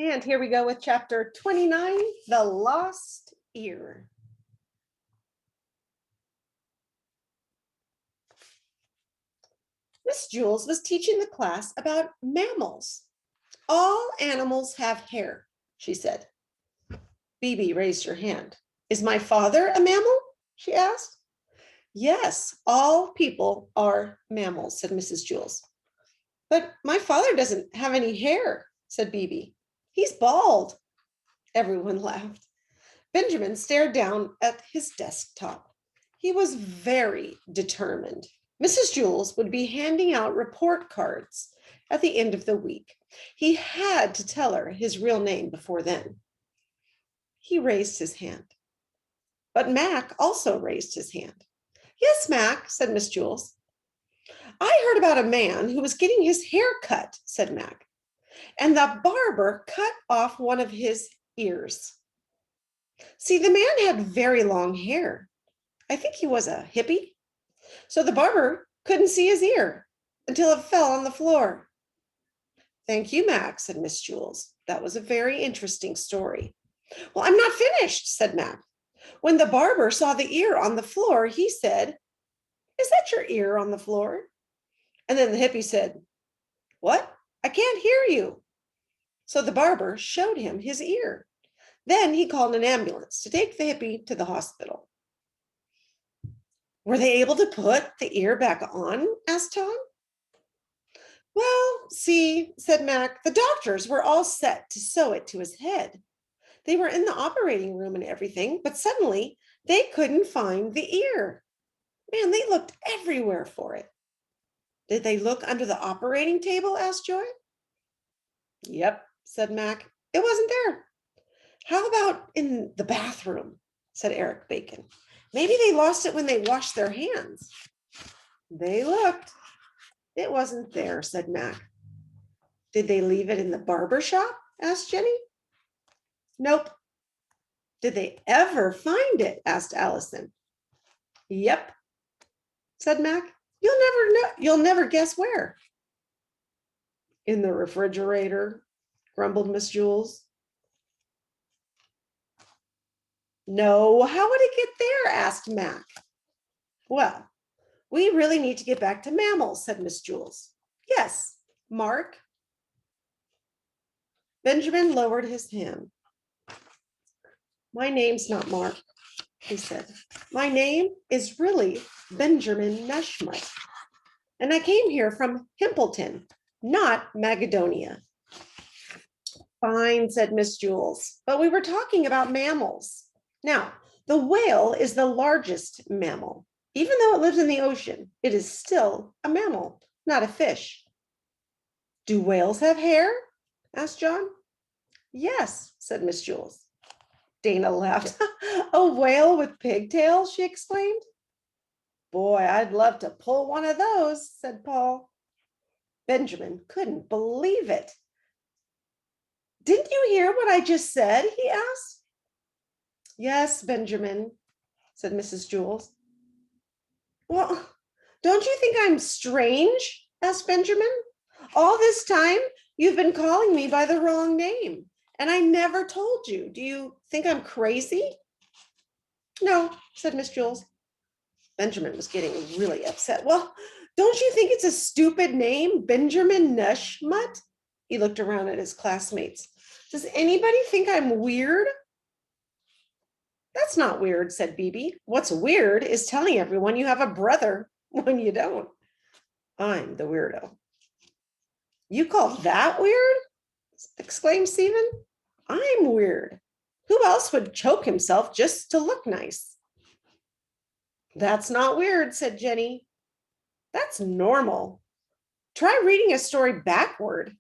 And here we go with chapter 29, The Lost Ear. Miss Jules was teaching the class about mammals. All animals have hair, she said. Phoebe raised her hand. Is my father a mammal? She asked. Yes, all people are mammals, said Mrs. Jules. But my father doesn't have any hair, said Phoebe. He's bald. Everyone laughed. Benjamin stared down at his desktop. He was very determined. Mrs. Jules would be handing out report cards at the end of the week. He had to tell her his real name before then. He raised his hand. But Mac also raised his hand. Yes, Mac, said Miss Jules. I heard about a man who was getting his hair cut, said Mac, and the barber cut off one of his ears. See, the man had very long hair. I think he was a hippie. So the barber couldn't see his ear until it fell on the floor. Thank you, Mac, said Miss Jules. That was a very interesting story. Well, I'm not finished, said Mac. When the barber saw the ear on the floor, he said, is that your ear on the floor? And then the hippie said, what? I can't hear you. So the barber showed him his ear. Then he called an ambulance to take the hippie to the hospital. Were they able to put the ear back on? Asked Tom. Well, see, said Mac, the doctors were all set to sew it to his head. They were in the operating room and everything, but suddenly they couldn't find the ear. Man, they looked everywhere for it. Did they look under the operating table? Asked Joy. Yep, said Mac. It wasn't there. How about in the bathroom? Said Eric Bacon. Maybe they lost it when they washed their hands. They looked. It wasn't there, said Mac. Did they leave it in the barber shop? Asked Jenny. Nope. Did they ever find it? Asked Allison. Yep, said Mac. You'll never know. You'll never guess where. In the refrigerator, grumbled Miss Jules. No, how would it get there? Asked Mac. Well, we really need to get back to mammals, said Miss Jules. Yes, Mark. Benjamin lowered his hand. My name's not Mark, he said. My name is really Benjamin Neshmut, and I came here from Himpleton, not Macedonia. Fine, said Miss Jules, but we were talking about mammals. Now, the whale is the largest mammal. Even though it lives in the ocean, it is still a mammal, not a fish. Do whales have hair? Asked John. Yes, said Miss Jules. Dana laughed. A whale with pigtails, she exclaimed. Boy, I'd love to pull one of those, said Paul. Benjamin couldn't believe it. Didn't you hear what I just said? He asked. Yes, Benjamin, said Mrs. Jules. Well, don't you think I'm strange? Asked Benjamin. All this time, you've been calling me by the wrong name, and I never told you. Do you think I'm crazy? No, said Miss Jules. Benjamin was getting really upset. Well, don't you think it's a stupid name, Benjamin Neshmut? He looked around at his classmates. Does anybody think I'm weird? That's not weird, said Bebe. What's weird is telling everyone you have a brother when you don't. I'm the weirdo. You call that weird? Exclaimed Stephen. I'm weird. Who else would choke himself just to look nice? That's not weird, said Jenny. That's normal. Try reading a story backward.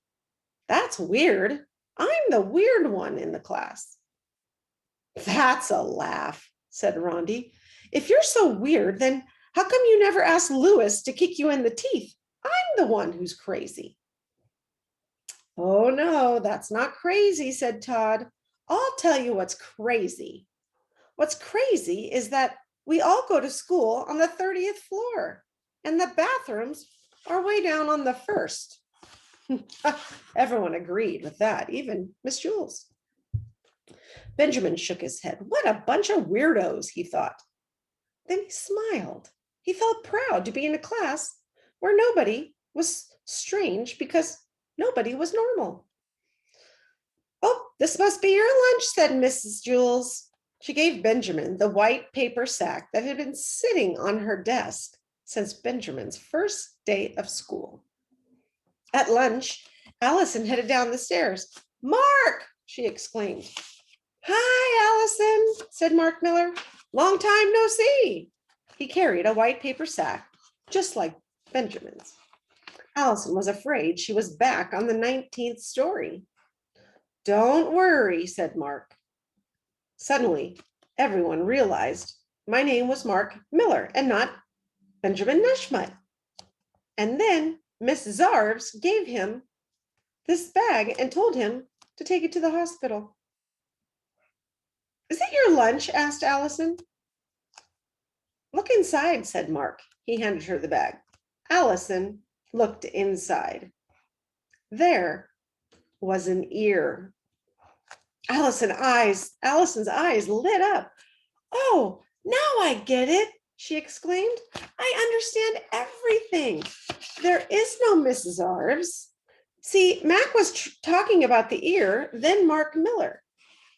That's weird. I'm the weird one in the class. That's a laugh, said Rondi. If you're so weird, then how come you never asked Lewis to kick you in the teeth? I'm the one who's crazy. Oh, no, that's not crazy, said Todd. I'll tell you what's crazy. What's crazy is that we all go to school on the 30th floor, and the bathrooms are way down on the first. Everyone agreed with that, even Miss Jules. Benjamin shook his head. What a bunch of weirdos, he thought. Then he smiled. He felt proud to be in a class where nobody was strange because nobody was normal. Oh, this must be your lunch, said Mrs. Jules. She gave Benjamin the white paper sack that had been sitting on her desk since Benjamin's first day of school. At lunch, Allison headed down the stairs. Mark, she exclaimed. Hi, Allison, said Mark Miller. Long time no see. He carried a white paper sack, just like Benjamin's. Allison was afraid she was back on the 19th story. Don't worry, said Mark. Suddenly, everyone realized my name was Mark Miller and not Benjamin Neshmut. And then Miss Zarves gave him this bag and told him to take it to the hospital. Is that your lunch? Asked Allison. Look inside, said Mark. He handed her the bag. Allison looked inside. There was an ear. Allison's eyes lit up. Oh, now I get it, she exclaimed. I understand everything. There is no Mrs. Arves. See, Mac was talking about the ear, then Mark Miller.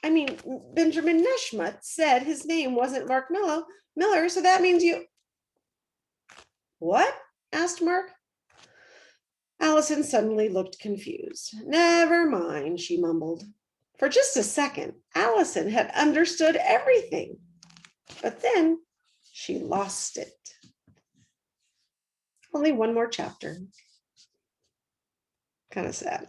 I mean, Benjamin Neshmut said his name wasn't Mark Miller, so that means you... What? Asked Mark. Allison suddenly looked confused. Never mind, she mumbled. For just a second, Allison had understood everything, but then she lost it. Only one more chapter. Kind of sad.